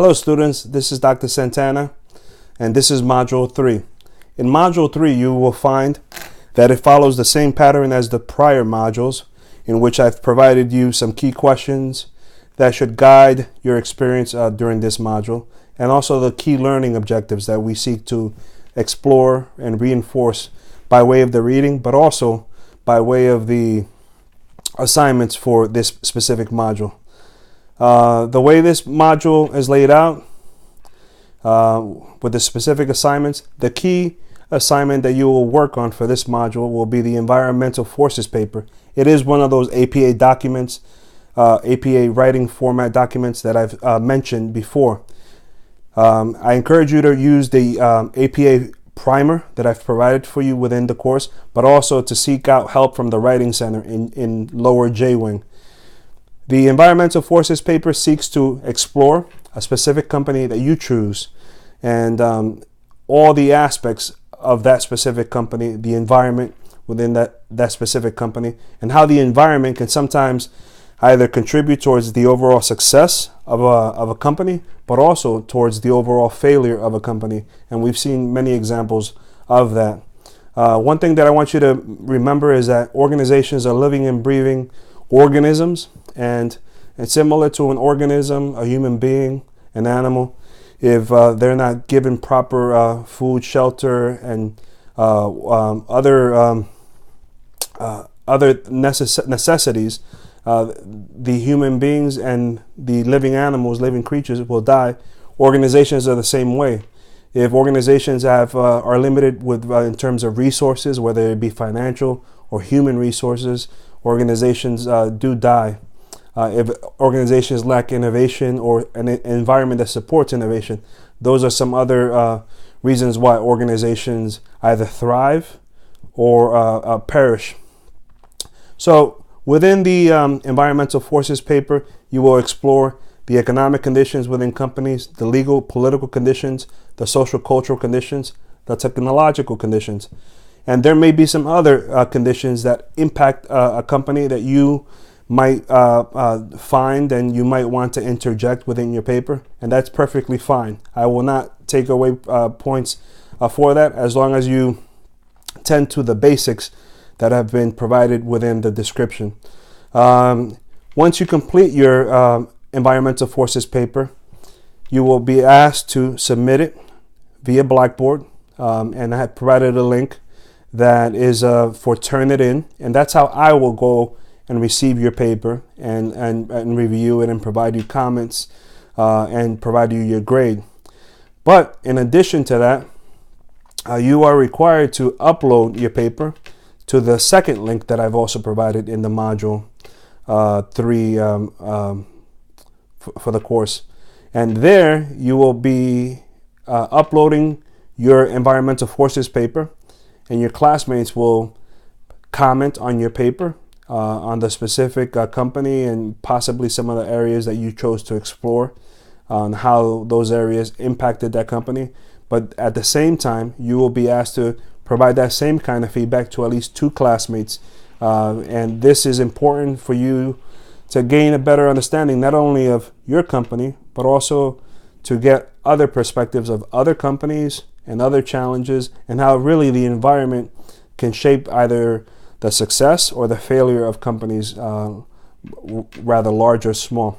Hello students, this is Dr. Santana and this is Module 3. In Module 3 you will find that it follows the same pattern as the prior modules, in which I've provided you some key questions that should guide your experience during this module, and also the key learning objectives that we seek to explore and reinforce by way of the reading, but also by way of the assignments for this specific module. The way this module is laid out with the specific assignments, the key assignment that you will work on for this module will be the environmental forces paper. It is one of those APA documents, APA writing format documents that I've mentioned before. I encourage you to use the APA primer that I've provided for you within the course, but also to seek out help from the Writing Center in lower J-Wing. The environmental forces paper seeks to explore a specific company that you choose and all the aspects of that specific company, the environment within that specific company, and how the environment can sometimes either contribute towards the overall success of a company, but also towards the overall failure of a company. And we've seen many examples of that. One thing that I want you to remember is that organizations are living and breathing organisms, and similar to an organism, a human being, an animal, if they're not given proper food, shelter, and other necessities, the human beings and the living animals, living creatures will die. Organizations are the same way. If organizations are limited with in terms of resources, whether it be financial or human resources, organizations do die. If organizations lack innovation or an environment that supports innovation, those are some other reasons why organizations either thrive or perish. So within the environmental forces paper, you will explore the economic conditions within companies, the legal, political conditions, the social, cultural conditions, the technological conditions. And there may be some other conditions that impact a company that you might find and you might want to interject within your paper, and that's perfectly fine. I will not take away points for that, as long as you tend to the basics that have been provided within the description. Once you complete your environmental forces paper, you will be asked to submit it via Blackboard, and I have provided a link that is for Turnitin, and that's how I will go and receive your paper and review it and provide you comments and provide you your grade. But in addition to that, you are required to upload your paper to the second link that I've also provided in the module 3 for the course. And there you will be uploading your environmental forces paper, and your classmates will comment on your paper, on the specific company and possibly some of the areas that you chose to explore, on how those areas impacted that company. But at the same time, you will be asked to provide that same kind of feedback to at least 2 classmates. And this is important for you to gain a better understanding not only of your company, but also to get other perspectives of other companies and other challenges, and how really the environment can shape either the success or the failure of companies, rather large or small.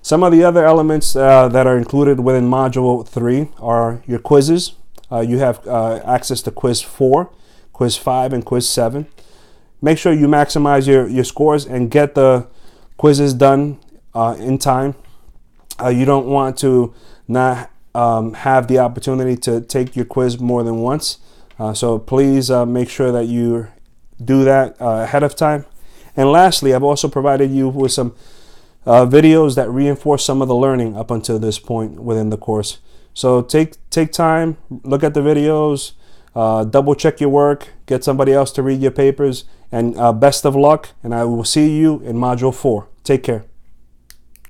Some of the other elements that are included within Module 3 are your quizzes. You have access to Quiz 4, Quiz 5, and Quiz 7. Make sure you maximize your scores and get the quizzes done in time. You don't want to not have the opportunity to take your quiz more than once. So please make sure that you do that ahead of time. And lastly, I've also provided you with some videos that reinforce some of the learning up until this point within the course. So take time, look at the videos, double check your work, get somebody else to read your papers, and best of luck, and I will see you in Module 4. Take care.